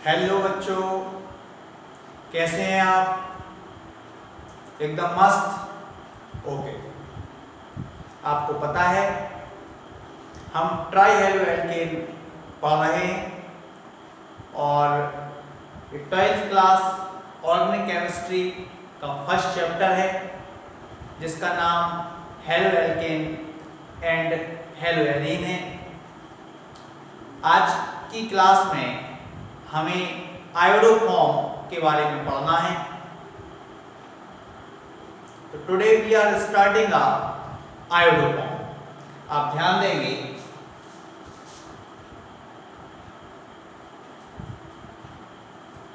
Hello बच्चों, कैसे हैं आप? एकदम मस्त। ओके, आपको पता है हम ट्राई हेलो एल्केन पढ़ रहे हैं और 12th क्लास ऑर्गेनिक केमिस्ट्री का फर्स्ट चैप्टर है जिसका नाम halo alkane and hello arene है। आज की क्लास में हमें आयोडोफॉर्म के बारे में पढ़ना है। तो today we are starting iodoform. आप ध्यान देंगे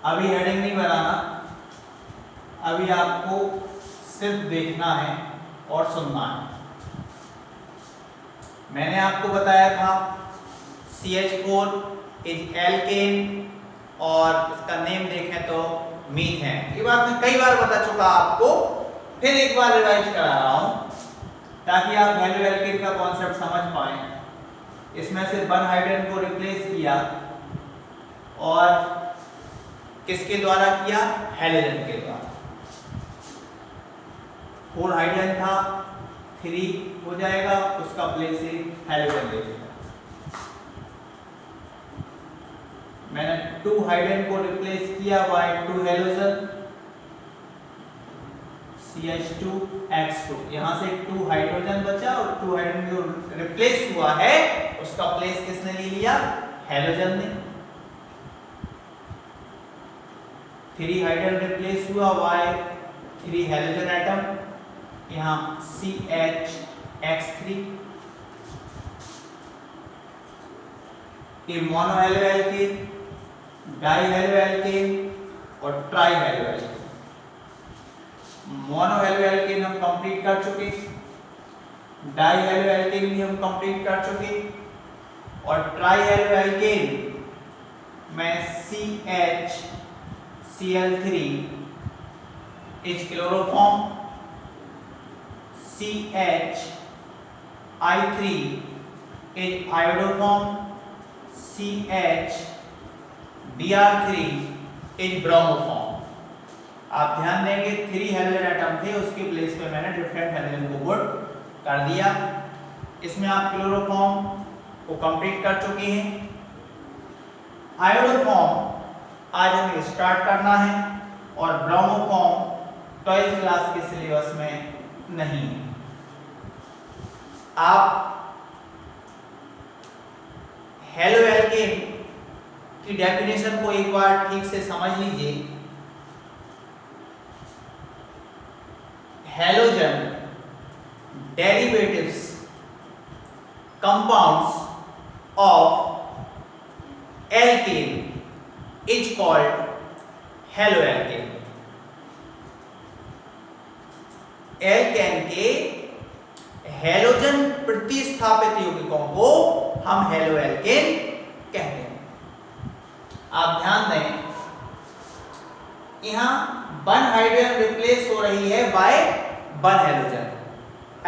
अभी हेडिंग नहीं बनाना, अभी आपको सिर्फ देखना है और सुनना है। मैंने आपको बताया था CH4 इज एल्केन और इसका नेम देखें तो मीथेन। ये बात मैं कई बार बता चुका आपको, फिर एक बार रिवाइज करा रहा हूं ताकि आप हेलो एल्केन का कॉन्सेप्ट समझ पाएं। इसमें से वन हाइड्रोजन को रिप्लेस किया और किसके द्वारा किया? हैलोजन के द्वारा। 4 हाइड्रोजन था, 3 हो जाएगा, उसका प्लेस से हैलोजन ले लेगा। मैंने 2 हाइड्रोजन को रिप्लेस किया बाय 2 हैलोजन, CH2X2। यहां से 2 हाइड्रोजन बचा और 2 हाइड्रोजन जो रिप्लेस हुआ है उसका प्लेस किसने ले लिया? हैलोजन ने। 3 हाइड्रोजन रिप्लेस हुआ बाय 3 हैलोजन एटम, यहां CHX3। ये mono halo alkane, di halo alkane और tri halo alkane. Mono halo alkane हम कंप्लीट कर चुके, डाई हेलो एल्केन भी हम कंप्लीट कर चुके और ट्राई हेलो एल्केन में CHCl3 is chloroform, CHI3 is iodoform, CHBr3 is bromoform. आप ध्यान देंगे 3 हैलोजन एटम थे, उसके प्लेस पे मैंने डिफरेंट हैलोजन को पुट कर दिया। इसमें आप क्लोरोफॉर्म को कंप्लीट कर चुके हैं। आयोडोफॉर्म आज हमें स्टार्ट करना है और ब्रोमोफॉर्म 12th क्लास के सिलेबस में नहीं है। आप हेलो एल्केन की डेफिनेशन को एक बार ठीक से समझ लीजिए। Halogen derivatives compounds of alkane is called halo alkane. Alkane के हैलोजन प्रतिस्थापित यौगिकों को हम हेलो एल्केन कहते हैं। आप ध्यान दें, यहां 1 हाइड्रोजन रिप्लेस हो रही है बाय 1 हैलोजन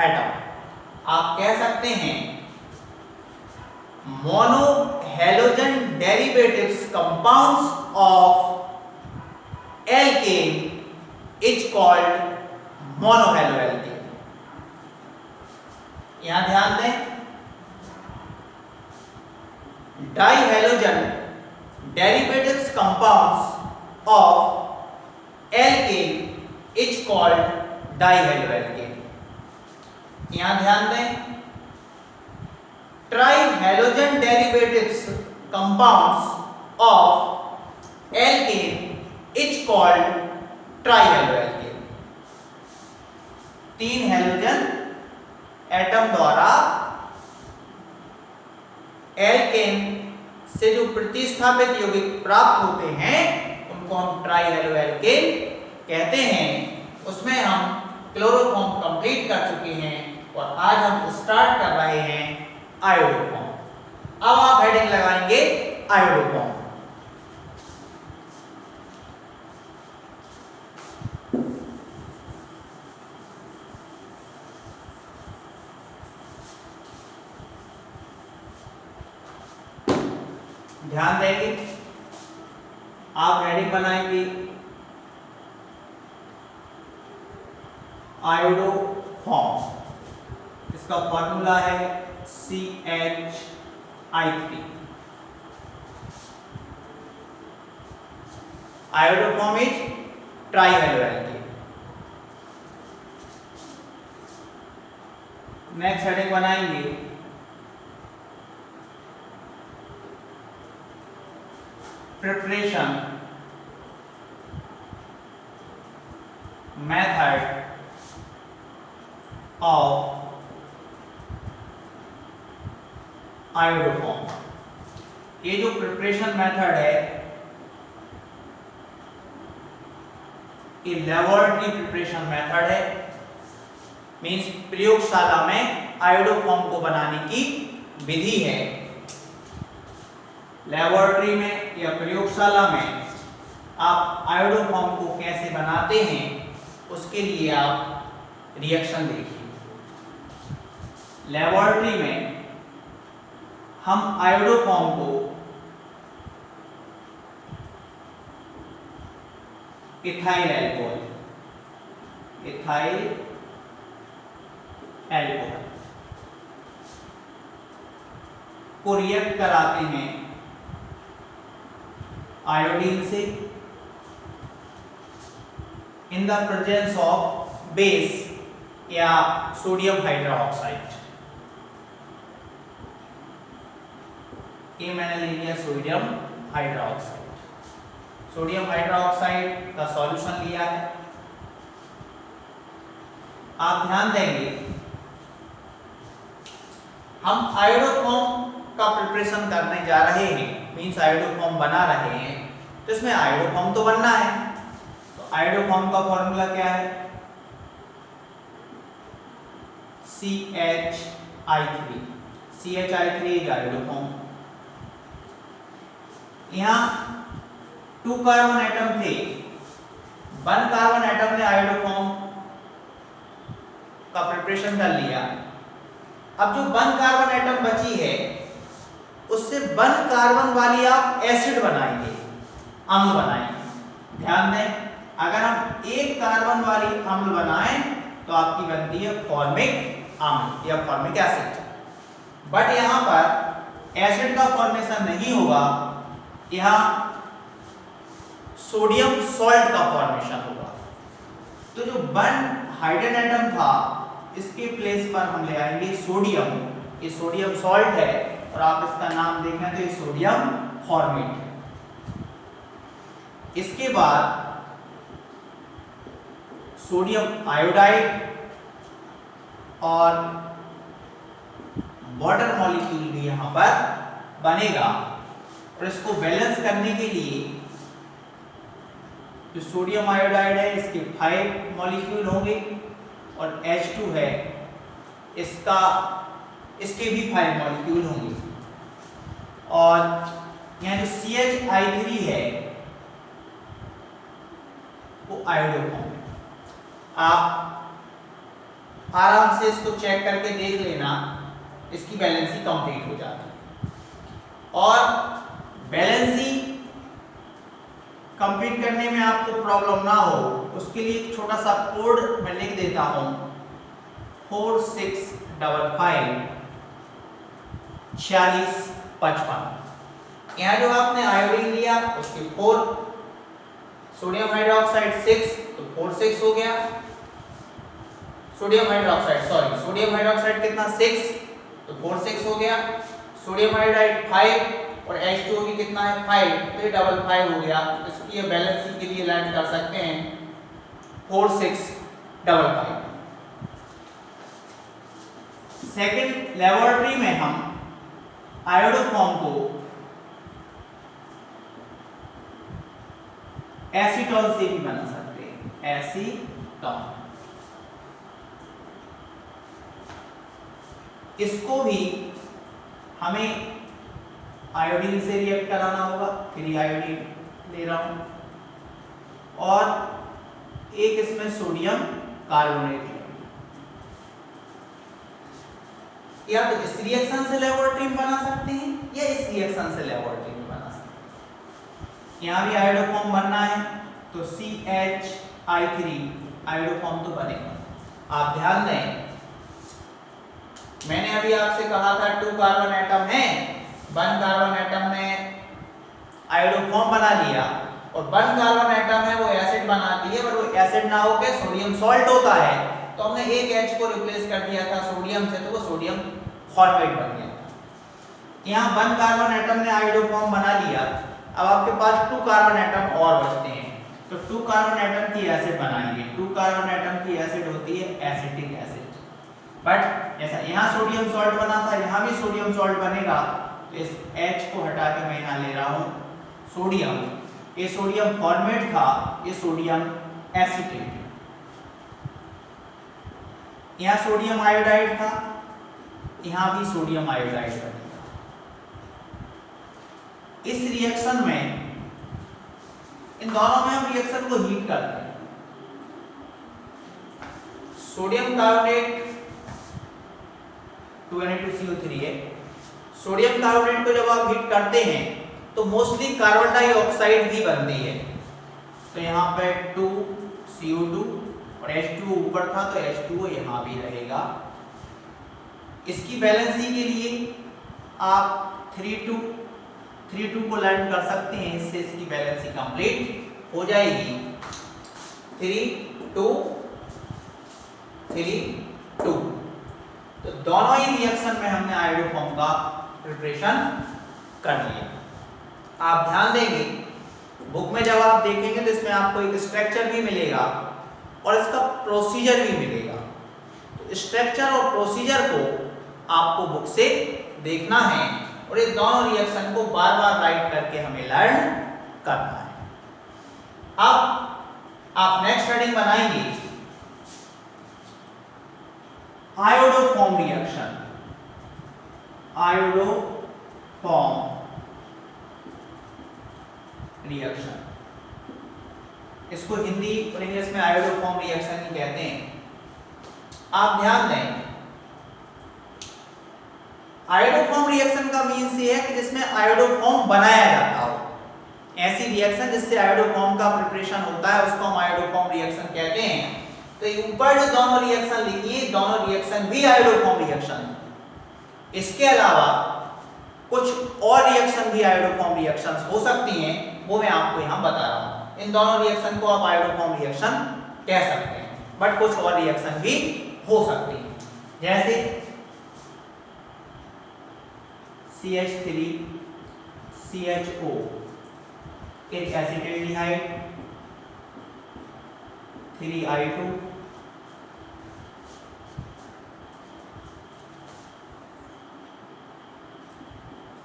एटम। आप कह सकते हैं mono halogen derivatives compounds of alkane is called mono halo alkane. यहां ध्यान दें, di halogen derivatives compounds of alkane is called di halo alkane. यहां ध्यान दें, tri halogen derivatives compounds of alkane is called tri halo alkane. 3 halogen atom द्वारा alkane से जो प्रतिस्थापित यौगिक प्राप्त होते हैं उनको हम ट्राई हेलो एल्केन कहते हैं। उसमें हम क्लोरोफॉर्म कंप्लीट कर चुके हैं और आज हम स्टार्ट कर रहे हैं आयोडोफॉर्म। अब आप हेडिंग लगाएंगे आयोडोफॉर्म। ध्यान देंगे, आप हेडिंग बनाएंगे आयोडोफॉर्म, इसका फॉर्मूला है CH3। Iodoform is trihaloalkane. Next heading बनाएंगे प्रिपरेशन मेथड ऑफ आयोडोफॉर्म। ये जो प्रिपरेशन मेथड है ये लेबोरेटरी प्रिपरेशन मेथड है, मींस प्रयोगशाला में आयोडोफॉर्म को बनाने की विधि है। लेबोरेटरी में या प्रयोगशाला में आप आयोडोफॉर्म को कैसे बनाते हैं उसके लिए आप रिएक्शन देखिए। लेबोरेटरी में हम आयोडोफॉर्म को इथाइल अल्कोहल को रिएक्ट कराते हैं आयोडीन से in the presence of base या सोडियम हाइड्रोक्साइड। ये मैंने ले लिया सोडियम हाइड्रोक्साइड। सोडियम हाइड्रोक्साइड का सॉल्यूशन लिया है। आप ध्यान देंगे हम आयोडोफॉर्म का प्रिपरेशन करने जा रहे हैं, मींस आयोडोफॉर्म बना रहे हैं, तो इसमें आयोडोफॉर्म तो बनना है। तो आयोडोफॉर्म का फॉर्मूला क्या है? CH3। CH3 is iodoform. यहाँ 2 कार्बन एटम थे, 1 कार्बन एटम ने आयोडोफॉर्म का प्रिपरेशन कर लिया। अब जो 1 कार्बन एटम बची है उससे 1 कार्बन वाली आप एसिड बनाएंगे, अम्ल बनाएंगे। ध्यान दें, अगर हम 1 कार्बन वाली अम्ल बनाएं तो आपकी बनती है फॉर्मिक अम्ल या फॉर्मिक एसिड। बट यहां पर एसिड का फॉर्मेशन नहीं होगा, यहां सोडियम सॉल्ट का फॉर्मेशन होगा। तो जो 1 हाइड्रोजन एटम था इसके प्लेस पर हम ले आएंगे सोडियम। ये सोडियम सॉल्ट है और आप इसका नाम देखें तो ये सोडियम फॉर्मेट है। इसके बाद सोडियम आयोडाइड और वाटर मॉलिक्यूल भी यहां पर बनेगा। और इसको बैलेंस करने के लिए जो सोडियम आयोडाइड है इसके 5 मॉलिक्यूल होंगे और H2 है इसके भी 5 मॉलिक्यूल होंगे। और यहाँ जो CH3 है वो आयोडोफॉर्म है। आप आराम से इसको चेक करके देख लेना, इसकी बैलेंसी कंप्लीट हो जाती है। और बैलेंसी कंप्लीट करने में आपको प्रॉब्लम ना हो उसके लिए एक छोटा सा कोड मैं लिख देता हूं, 4655 4655। यहाँ जो आपने आयोडीन लिया उसके 4, सोडियम हाइड्रोक्साइड 6, तो 4 6 हो गया। सोडियम हाइड्रोक्साइड कितना 6, तो 4 6 हो गया। सोडियम आयोडाइड 5 और H2O की कितना है 5, तो ये 5 हो गया। इसकी बैलेंसिंग के लिए लैंड कर सकते हैं 4655। सेकंड, लेबोरेटरी में हम आयोडोफॉर्म को एसीटॉन से भी बना सकते हैं, एसीटॉन। इसको भी हमें आयोडीन से रिएक्ट कराना होगा, 3 आयोडीन ले रहा हूं और एक इसमें सोडियम कार्बोनेट या तो इस रिएक्शन से लेबोरेटरी में बना सकते हैं या इस रिएक्शन से लेबोरेटरी में बना सकते हैं। यहाँ भी आयोडोफॉर्म बनना है तो CH3 आयोडोफॉर्म तो बनेगा। आप ध्यान दें, मैंने अभी आपसे कहा था 2 कार्बन एटम है, 1 कार्बन एटम ने आयोडोफॉर्म बना लिया और 1 कार्बन एटम है वो एसिड बनाती है, पर वो एसिड ना होकर सोडियम सॉल्ट होता है, तो हमने एक H को रिप्लेस कर दिया था सोडियम से, तो वो सोडियम फॉर्मेट बन गया। यहाँ 1 कार्बन एटम ने आयोडोफॉर्म बना लिया, अब आपके पास 2 कार्बन एटम और बचते हैं, तो 2 कार्बन एटम की एसिड बनाएंगे। 2 कार्बन एटम की एसिड होती है एसिटिक एसिड। बट जैसा यहाँ सोडियम सॉल्ट बना था, यहाँ भी सोडियम सॉल्ट बनेगा, तो इस H को हटा के मैं यहाँ ले रहा हूँ सोडियम। ये सोडियम फॉर्मेट था, ये सोडियम एसिटेट। यहाँ सोडियम आयोडाइड था, यहाँ भी सोडियम आयोडाइड बनेगा। इस रिएक्शन में, इन दोनों में हम रिएक्शन को हीट करते हैं। सोडियम कार्बोनेट 2Na2CO3 है। सोडियम कार्बोनेट को जब आप हीट करते हैं तो मोस्टली कार्बन डाइऑक्साइड भी बनती है, तो यहाँ पे 2CO2 और H2O ऊपर था तो H2O यहाँ भी रहेगा। इसकी बैलेंसी के लिए आप 3 2 को लर्न कर सकते हैं, इससे इसकी बैलेंसी कंप्लीट हो जाएगी। 3 2 3 2। तो दोनों ही रिएक्शन में हमने आयोडोफॉर्म का प्रिपरेशन कर लिया। आप ध्यान देंगे, बुक में जब आप देखेंगे तो इसमें आपको एक स्ट्रक्चर भी मिलेगा और इसका प्रोसीजर भी मिलेगा। तो स्ट्रक्चर और प्रोसीजर को आपको बुक से देखना है और ये दोनों रिएक्शन को बार बार राइट करके हमें लर्न करना है। अब आप नेक्स्ट हेडिंग बनाएंगे आयोडोफॉर्म रिएक्शन। आयोडोफॉर्म रिएक्शन, इसको हिंदी और इंग्लिश में आयोडोफॉर्म रिएक्शन ही कहते हैं। आप ध्यान दें, आयोडोफॉर्म रिएक्शन का मीन्स ये है कि जिसमें आयोडोफॉर्म बनाया जाता हो। ऐसी रिएक्शन जिससे आयोडोफॉर्म का प्रिपरेशन होता है उसको हम आयोडोफॉर्म रिएक्शन कहते हैं। तो ऊपर जो दोनों रिएक्शन लिखी है, दोनों रिएक्शन भी आयोडोफॉर्म रिएक्शन। इसके अलावा कुछ और रिएक्शन भी आयोडोफॉर्म रिएक्शंस हो सकती हैं, वो मैं आपको यहाँ बता रहा हूँ। इन दोनों रिएक्शन को आप आयोडोफॉर्म रिएक्शन कह सकते हैं, बट कुछ और रिएक्शन भी हो सकती हैं, जैसे CH3 CHO एक एसिटाल्डिहाइड 3I2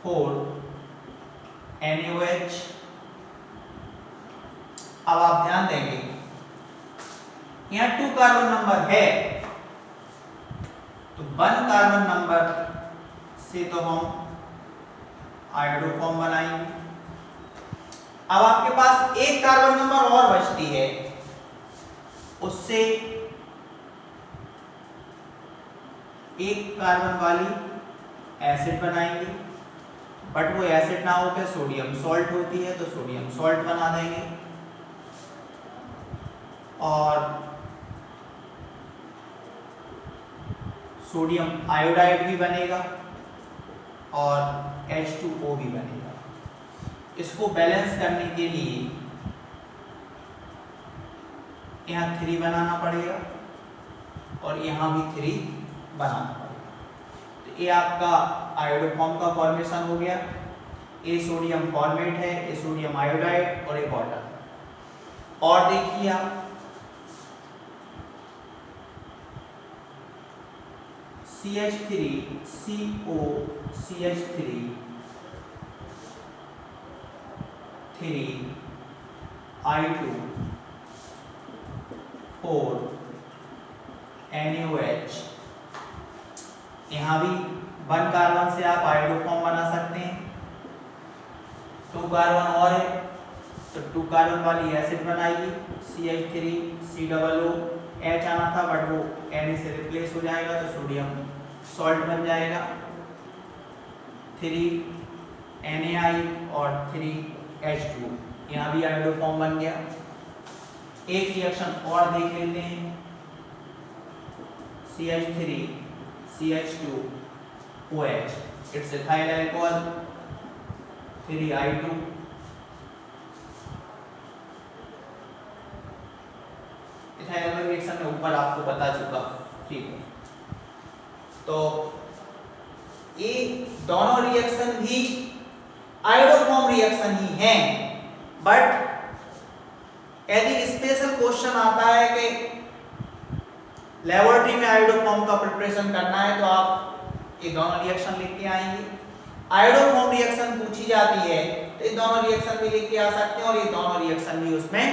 4 NaOH। अब आप ध्यान देंगे, यहाँ 2 कार्बन नंबर है तो 1 कार्बन नंबर से तो हम आयोडोफॉर्म बनाएंगे। अब आपके पास एक कार्बन नंबर और बचती है, उससे एक कार्बन वाली एसिड बनाएंगे, बट वो एसिड ना होकर सोडियम सॉल्ट होती है तो सोडियम सॉल्ट बना देंगे। और सोडियम आयोडाइड भी बनेगा और H2O भी बनेगा। इसको बैलेंस करने के लिए यहाँ 3 बनाना पड़ेगा और यहाँ भी 3 बनाना पड़ेगा। तो ये आपका आयोडोफॉर्म का फॉर्मेशन हो गया। ये सोडियम फॉर्मेट है, ये सोडियम आयोडाइड और ये वाटर। और देखिए आप CH3 CO CH3 3I2 4 NaOH। यहाँ भी 1 कार्बन से आप आयोडोफॉर्म बना सकते हैं। 2 कार्बन और है तो 2 कार्बन वाली एसिड बनाएगी CH3 COOH आना था, बट वो Na से रिप्लेस हो जाएगा तो सोडियम सॉल्ट बन जाएगा। 3 NaI और 3 H2O। यहाँ भी आयोडोफॉर्म बन गया। एक रिएक्शन और देख लेते हैं, CH3 CH2 OH, it's ethyl alcohol, 3I2 ethyl reaction में ऊपर आपको बता चुका, ठीक है। तो ये दोनों रिएक्शन भी आयोडोफॉर्म रिएक्शन ही हैं, बट यदि स्पेशल क्वेश्चन आता है कि लेबोरेटरी में आयोडोफॉर्म का प्रिपरेशन करना है तो आप ये दोनों रिएक्शन लेके आएंगे। आयोडोफॉर्म रिएक्शन पूछी जाती है तो ये दोनों रिएक्शन भी लेके आ सकते हैं और ये दोनों रिएक्शन भी उसमें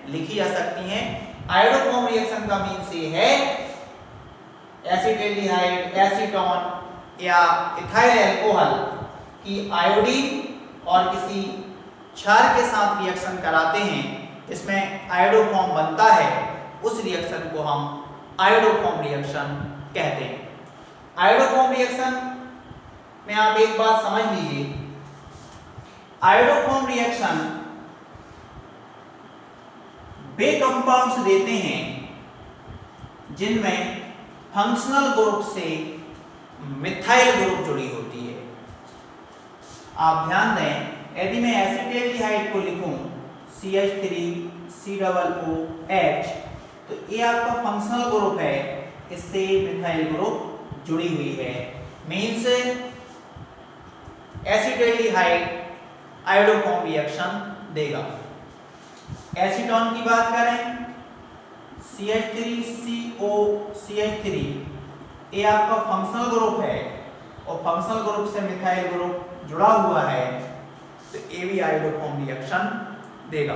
लिखी जा सकती हैं। आयोडोफॉर्म रिएक्शन का मीन्स ये है एसिटाल्डिहाइड, एसीटोन या इथाइल अल्कोहल की आयोडीन और किसी क्षार के साथ रिएक्शन कराते हैं, इसमें आयोडोफॉर्म बनता है, उस रिएक्शन को हम आयोडोफॉर्म रिएक्शन कहते हैं। आयोडोफॉर्म रिएक्शन में आप एक बात समझ लीजिए, आयोडोफॉर्म रिएक्शन वे कंपाउंड्स देते हैं जिनमें फंक्शनल ग्रुप से मिथाइल ग्रुप जुड़ी होती है। आप ध्यान दें, यदि मैं एसिटाल्डिहाइड को लिखूं CH3COOH तो ये आपका फंक्शनल ग्रुप है, इससे मिथाइल ग्रुप जुड़ी हुई है, मींस एसिटाल्डिहाइड आयोडोफॉर्म रिएक्शन देगा। एसीटोन की बात करें CH3COCH3 ये आपका फंक्शनल ग्रुप है और फंक्शनल ग्रुप से मिथाइल ग्रुप जुड़ा हुआ है तो ये भी आयोडोफॉर्म रिएक्शन देगा।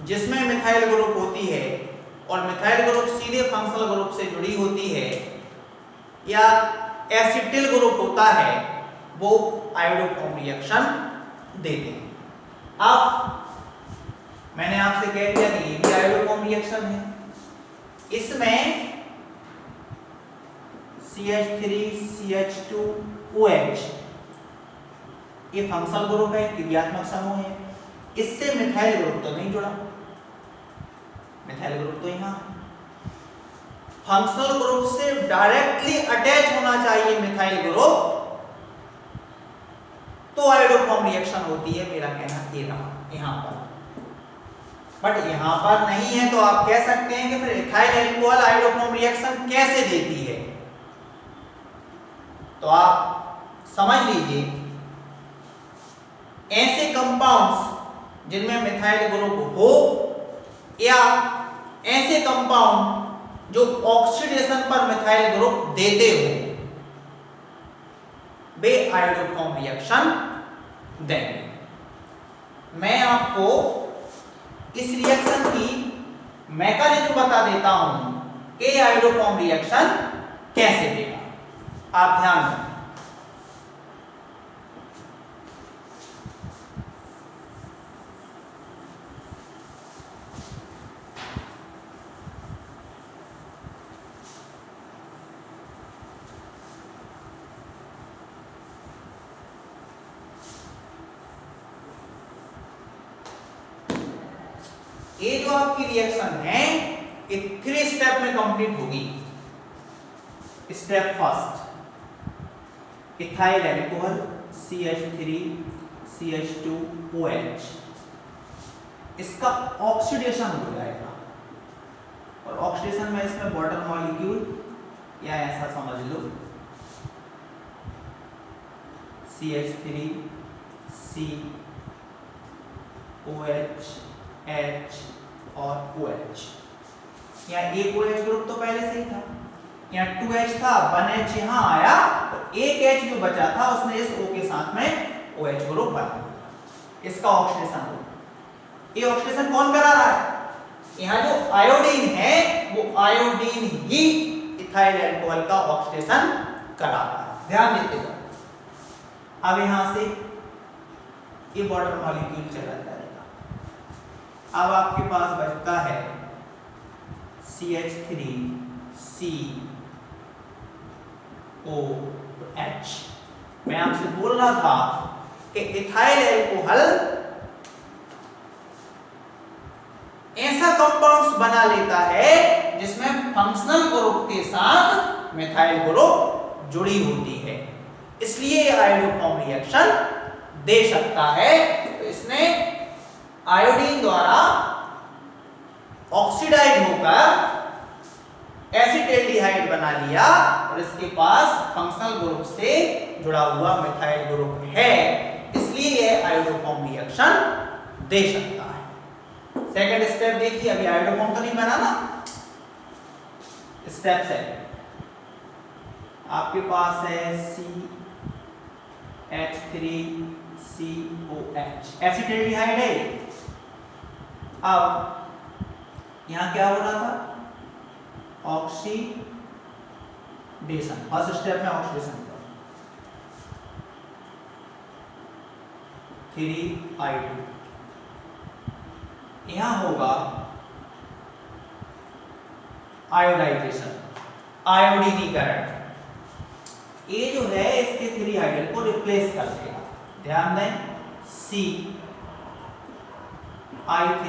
जिसमें मिथाइल ग्रुप होती है और मिथाइल ग्रुप सीधे फंक्शनल ग्रुप से जुड़ी होती है या एसिटिल ग्रुप होता है वो आयोडोफॉर्म रिएक्शन देते हैं। अब मैंने आपसे कह दिया कि ये भी आयोडोफॉर्म रिएक्शन है, इसमें CH3CH2OH ये फंक्शनल ग्रुप है, क्रियात्मक समूह है, इससे मिथाइल ग्रुप तो नहीं जुड़ा, मिथाइल ग्रुप तो यहाँ है। फंक्शनल ग्रुप से डायरेक्टली अटैच होना चाहिए मिथाइल ग्रुप तो आयोडोफॉर्म रिएक्शन होती है, मेरा कहना ये रहा यहाँ पर। बट यहाँ पर नहीं है तो आप कह सकते हैं कि फिर इथाइल अल्कोहल आयोडोफॉर्म रिएक्शन कैसे देती है। तो आप समझ लीजिए, ऐसे कंपाउंड्स जिनमें मिथाइल ग्रुप हो या ऐसे कंपाउंड जो ऑक्सीडेशन पर मिथाइल ग्रुप देते हो वे आयोडोफॉर्म रिएक्शन देंगे। मैं आपको इस रिएक्शन की मैकेनिज्म बता देता हूं कि आयोडोफॉर्म रिएक्शन कैसे देगा। आप ध्यान दें, ये जो आपकी रिएक्शन है ये 3 स्टेप में कंप्लीट होगी। Step first, ethyl alcohol CH3CH2OH इसका ऑक्सीडेशन हो जाएगा और ऑक्सीडेशन में इसमें वाटर मॉलिक्यूल या ऐसा समझ लो CH3COH H और OH, यहाँ एक OH ग्रुप तो पहले से ही था, यहाँ 2H था, 1H यहाँ आया तो एक H जो बचा था उसने इस O के साथ में OH ग्रुप बना, इसका ऑक्सीडेशन हो। ये ऑक्सीडेशन कौन करा रहा है? यहाँ जो आयोडीन है वो आयोडीन ही इथाइल अल्कोहल का ऑक्सीडेशन करा रहा है, ध्यान देते जाओ। अब यहाँ से ये वाटर मॉलिक्यूल चला जाएगा। अब आपके पास बचता है CH3COH। मैं आपसे बोल रहा था कि इथाइल अल्कोहल ऐसा कंपाउंड्स बना लेता है जिसमें फंक्शनल ग्रुप के साथ मिथाइल ग्रुप जुड़ी होती है, इसलिए आयोडोफॉर्म रिएक्शन दे सकता है। तो इसने आयोडीन द्वारा ऑक्सीडाइज होकर एसिटाल्डिहाइड बना लिया और इसके पास फंक्शनल ग्रुप से जुड़ा हुआ मिथाइल ग्रुप है, इसलिए यह आयोडोफॉर्म रिएक्शन दे सकता है। सेकंड स्टेप देखिए, अभी आयोडोफॉर्म तो नहीं बना ना। स्टेप से आपके पास है CH3COH एसिटाल्डिहाइड है। अब यहां क्या हो रहा था? ऑक्सीडेशन। फर्स्ट स्टेप में ऑक्सीडेशन का 3I2, यहां होगा आयोडाइजेशन, आयोडीनीकरण। ये जो है इसके 3 हाइड्रोजन को रिप्लेस कर देगा। ध्यान दें, CI3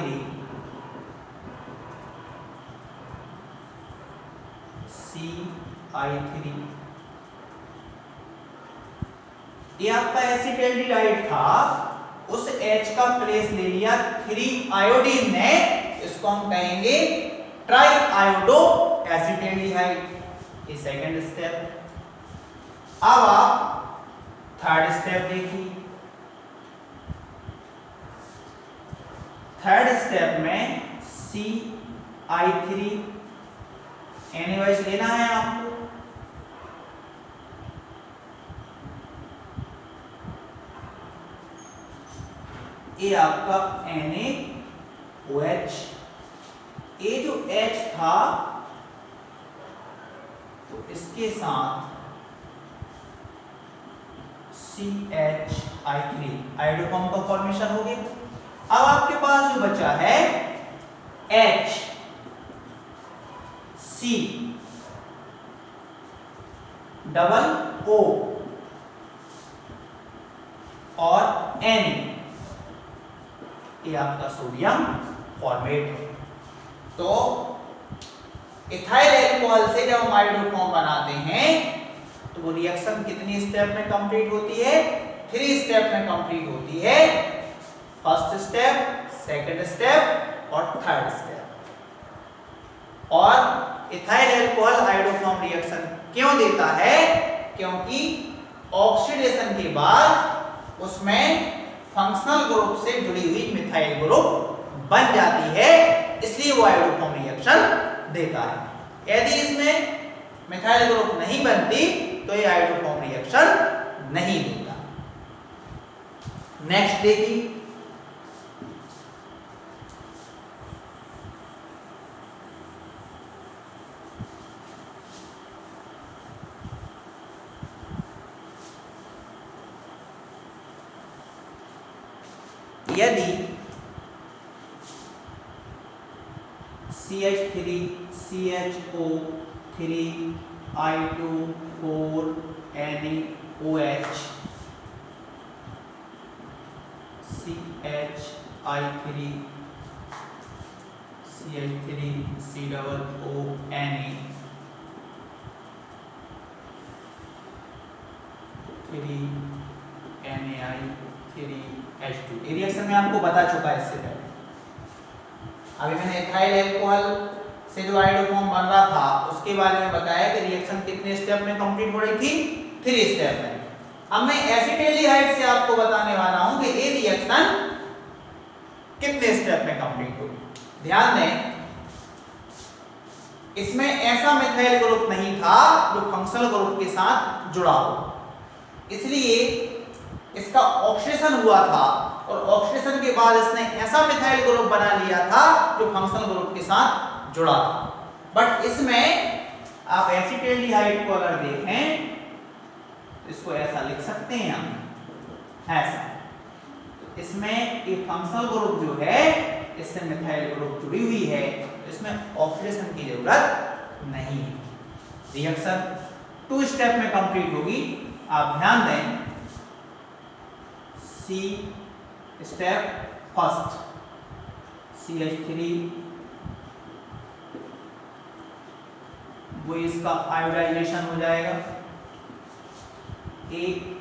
ये आपका एसिटाल्डिहाइड था, उस H का प्लेस ले लिया 3 आयोडीन ने, इसको हम कहेंगे ट्राई आयोडो एसिटाल्डिहाइड। ये सेकंड स्टेप। अब आप थर्ड स्टेप देखिए। थर्ड स्टेप में CI3 NaOH लेना है आपको। ये आपका NaOH, ये जो H था तो इसके साथ CH3 आयोडोफॉर्म का फॉर्मेशन हो गया। अब आपके पास जो बचा है H C डबल O और N, ये आपका सोडियम फॉर्मेट है। तो इथाइल अल्कोहल से जब हम आयोडोफॉर्म बनाते हैं तो वो रिएक्शन कितनी स्टेप में कंप्लीट होती है? 3 स्टेप में कंप्लीट होती है। फर्स्ट स्टेप, सेकंड स्टेप और थर्ड स्टेप। और इथाइल अल्कोहल आयोडोफॉर्म रिएक्शन क्यों देता है? क्योंकि ऑक्सीडेशन के बाद उसमें फंक्शनल ग्रुप से जुड़ी हुई मिथाइल ग्रुप बन जाती है, इसलिए वो आयोडोफॉर्म रिएक्शन देता है। यदि इसमें मिथाइल ग्रुप नहीं बनती तो ये आयोडोफॉर्म रिएक्शन नहीं देता। नेक्स्ट देखिए, यदि CH3 CHO 3I2 4 NaOH CHI3 CH3 COO Na 3 NaI 3H2, ये रिएक्शन में आपको बता चुका है इससे पहले। अभी मैंने इथाइल अल्कोहल से जो आयोडोफॉर्म बन रहा था उसके बारे में बताया कि रिएक्शन कितने स्टेप में कंप्लीट हो रही थी? 3 स्टेप में। अब मैं एसिटाल्डिहाइड से आपको बताने वाला हूं कि ये रिएक्शन कितने स्टेप में कंप्लीट होगी। ध्यान दें, इसमें ऐसा मिथाइल ग्रुप नहीं था जो फंक्शनल ग्रुप के साथ जुड़ा हो, इसलिए इसका ऑक्सीडेशन हुआ था और ऑक्सीडेशन के बाद इसने ऐसा मिथाइल ग्रुप बना लिया था जो फंक्शनल ग्रुप के साथ जुड़ा था। बट इसमें आप एसिटाल्डिहाइड को अगर देखें तो इसको ऐसा लिख सकते हैं हम, ऐसा। तो इसमें एक फंक्शनल ग्रुप जो है इससे मिथाइल ग्रुप जुड़ी हुई है, तो इसमें ऑक्सीडेशन की जरूरत नहीं है। रिएक्शन 2 स्टेप में कंप्लीट होगी। आप ध्यान दें, C स्टेप फर्स्ट CH3 वो इसका आयोडाइजेशन हो जाएगा। एक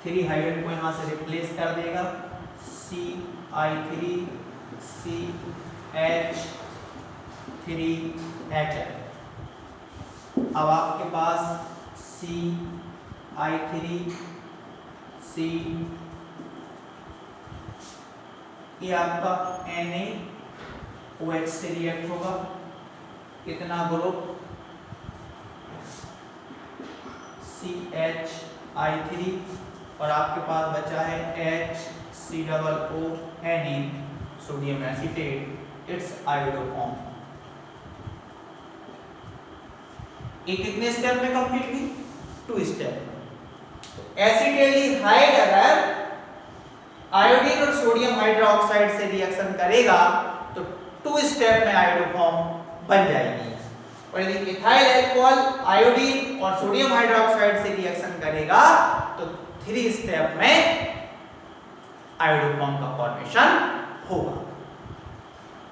3 हाइड्रोजन को यहाँ से रिप्लेस कर देगा, CI3 CH3HL। अब आपके पास CI3 C, ये आपका NaOH से रिएक्ट होगा। कितना ग्रुप CHI3 और आपके पास बचा है HCOONe sodium acetate, it's iodoform. ये कितने स्टेप में कंप्लीट हुई? 2 स्टेप। एसिटेल्डिहाइड अगर आयोडीन और सोडियम हाइड्रोक्साइड से रिएक्शन करेगा तो 2 स्टेप में आयोडोफॉर्म बन जाएगी। और यदि इथाइल अल्कोहल आयोडीन और सोडियम हाइड्रोक्साइड से रिएक्शन करेगा तो 3 स्टेप में आयोडोफॉर्म का फॉर्मेशन होगा।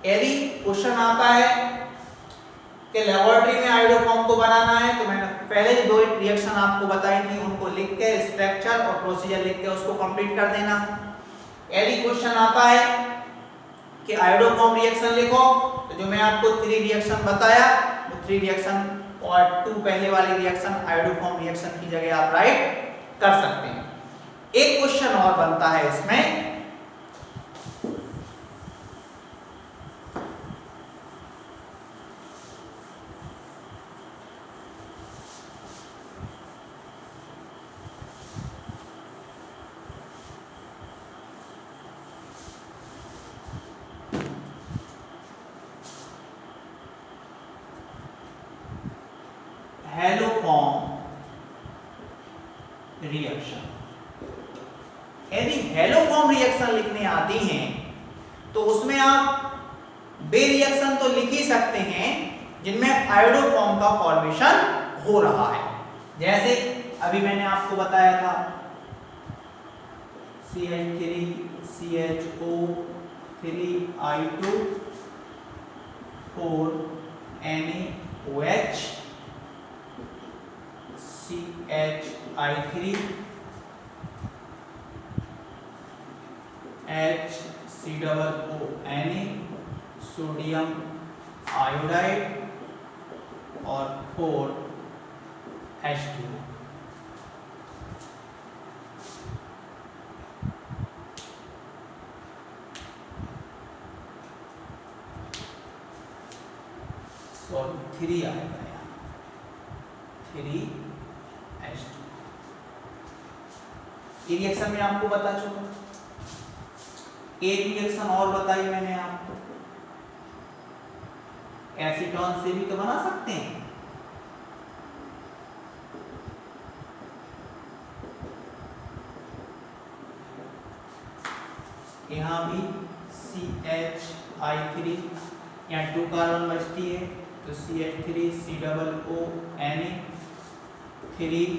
यदि क्वेश्चन आता है कि लेबोरेटरी में आयोडोफॉर्म को बनाना है तो मैंने पहले 2 रिएक्शन आपको बताई थी, उनको लिख के स्ट्रक्चर और प्रोसीजर लिख के उसको कंप्लीट कर देना। यदि क्वेश्चन आता है कि आयोडोफॉर्म रिएक्शन लिखो तो जो मैं आपको 3 रिएक्शन बताया वो 3 रिएक्शन और 2 पहले वाले रिएक्शन आयोडोफॉर्म रिएक्शन की जगह आप राइट कर सकते हैं। एक क्वेश्चन और बनता है इसमें, हैलोफॉर्म रिएक्शन। यदि हैलोफॉर्म रिएक्शन लिखने आती हैं तो उसमें आप वे रिएक्शन तो लिख ही सकते हैं जिनमें आयोडोफॉर्म का फॉर्मेशन हो रहा है। जैसे अभी मैंने आपको बताया था CH3 CHO3I2 4 NaOH CHI3 HCOONe sodium iodide और 4H2। सॉरी 3 आएगा यहाँ, 3H2। ये रिएक्शन में आपको बता चुका। एक रिएक्शन और बताई मैंने आपको, एसीटोन से भी तो बना सकते हैं। यहाँ भी CHI3, यहाँ 2 कार्बन बचती है तो CH3 COONe 3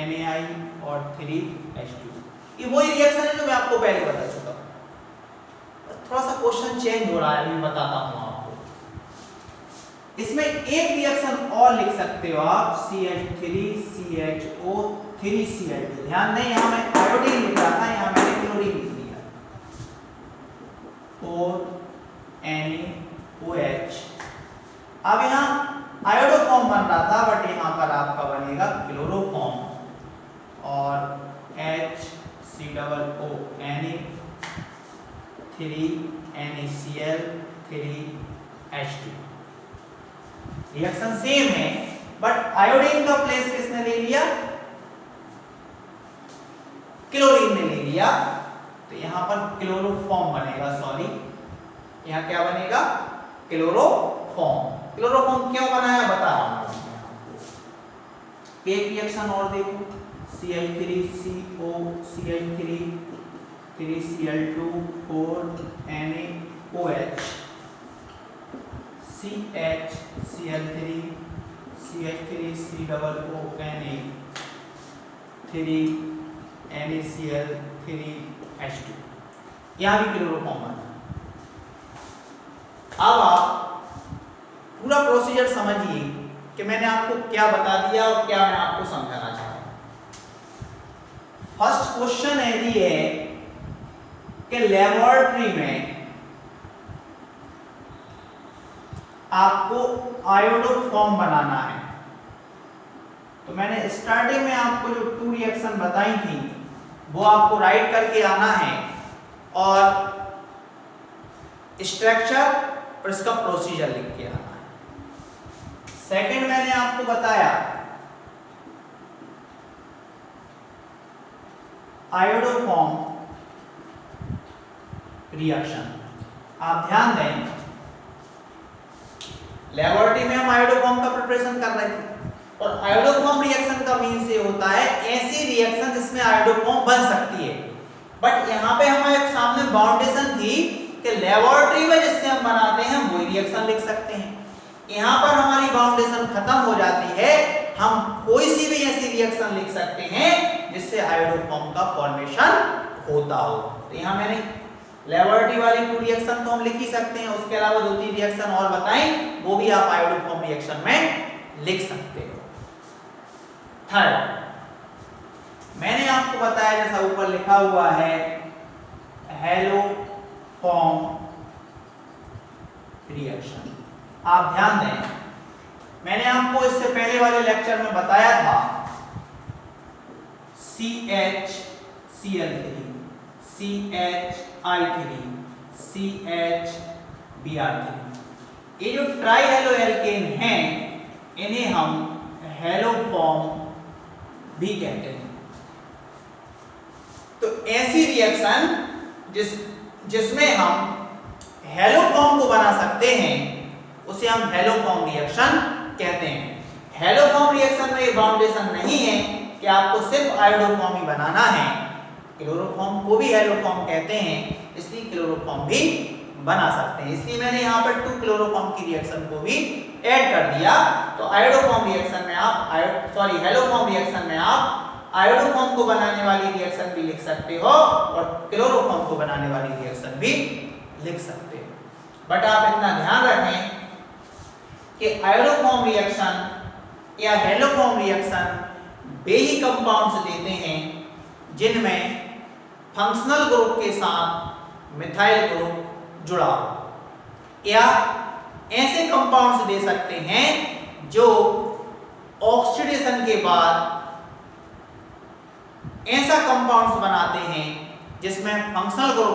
NaI और 3H2। ये वही रिएक्शन है जो मैं आपको पहले बता चुका। थोड़ा सा क्वेश्चन चेंज हो रहा है, मैं बताता हूँ आपको। इसमें एक रिएक्शन और लिख सकते हो आप, CH3 CHO3Cl2। ध्यान दें यहाँ मैं आयोडीन लिख रहा था, यहाँ मैंने क्लोरीन लिख दिया। 4 NaOH। अब यहाँ आयोडोफॉर्म बन रहा था बट यहाँ पर आपका बनेगा क्लोरोफॉर्म और HCOONe 3 NaCl 3H2। Reaction same है बट आयोडीन का प्लेस किसने ले लिया? क्लोरीन ने ले लिया। तो यहाँ पर क्लोरोफॉर्म बनेगा, सॉरी यहाँ क्या बनेगा? क्लोरोफॉर्म। क्लोरोफॉर्म क्यों बनाया बता रहा हूं। एक रिएक्शन और देखो, CH3CO CH3 3Cl2 4 NaOH CHCl3 CH3 COONe 3 NaCl 3H2। यहाँ भी क्लोरोफॉर्म बना। अब आप पूरा प्रोसीजर समझिए कि मैंने आपको क्या बता दिया और क्या मैं आपको समझाना चाह रहा हूं। फर्स्ट क्वेश्चन ये है कि लेबोरेटरी में आपको आयोडोफॉर्म बनाना है। तो मैंने स्टार्टिंग में आपको जो 2 रिएक्शन बताई थी वो आपको राइट करके आना है और स्ट्रक्चर और इसका प्रोसीजर लिख के आना है। सेकंड मैंने आपको बताया आयोडोफॉर्म रिएक्शन। आप ध्यान दें, लेबोरेटरी में हम आयोडोफॉर्म का प्रिपरेशन कर रहे थे और आयोडोफॉर्म रिएक्शन का मीन्स ये होता है ऐसी रिएक्शन जिसमें आयोडोफॉर्म बन सकती है। बट यहाँ पे हमारे सामने बाउंडेशन थी कि लेबोरेटरी में जिससे हम बनाते हैं वही रिएक्शन लिख सकते हैं। यहाँ पर हमारी बाउंडेशन खत्म हो जाती है, हम कोई सी भी ऐसी रिएक्शन लिख सकते हैं जिससे आयोडोफॉर्म का फॉर्मेशन होता हो। तो यहाँ मैंने लेबोरेटरी वाली 2 रिएक्शन तो हम लिख ही सकते हैं, उसके अलावा 2-3 रिएक्शन और बताएं वो भी आप आयोडोफॉर्म रिएक्शन में लिख सकते हो। थर्ड मैंने आपको बताया जैसा ऊपर लिखा हुआ है हैलोफॉर्म रिएक्शन। आप ध्यान दें, मैंने आपको इससे पहले वाले लेक्चर में बताया था CHCl3 CHI3 CHBr3 ये जो ट्राई हेलो एल्केन हैं इन्हें हम हैलोफॉर्म भी कहते हैं। तो ऐसी रिएक्शन जिसमें हम हैलोफॉर्म को बना सकते हैं उसे हम हैलोफॉर्म रिएक्शन कहते हैं। हैलोफॉर्म रिएक्शन में ये बाउंडेशन नहीं है कि आपको सिर्फ आयोडोफॉर्म ही बनाना है, क्लोरोफॉर्म को भी हैलोफॉर्म कहते हैं, इसलिए क्लोरोफॉर्म भी बना सकते हैं। इसलिए मैंने यहाँ पर 2 क्लोरोफॉर्म की रिएक्शन को भी ऐड कर दिया। तो आयोडोफॉर्म रिएक्शन में आप हैलोफॉर्म रिएक्शन में आप आयोडोफॉर्म को बनाने वाली रिएक्शन भी लिख सकते हो और क्लोरोफॉर्म को बनाने वाली रिएक्शन भी लिख सकते हो। बट आप इतना ध्यान रखें कि आयोडोफॉर्म रिएक्शन या हैलोफॉर्म रिएक्शन वे ही कंपाउंड्स देते हैं जिनमें फंक्शनल ग्रुप के साथ मिथाइल ग्रुप जुड़ा हो, या ऐसे कंपाउंड्स दे सकते हैं जो ऑक्सीडेशन के बाद ऐसा कंपाउंड्स बनाते हैं जिसमें फंक्शनल ग्रुप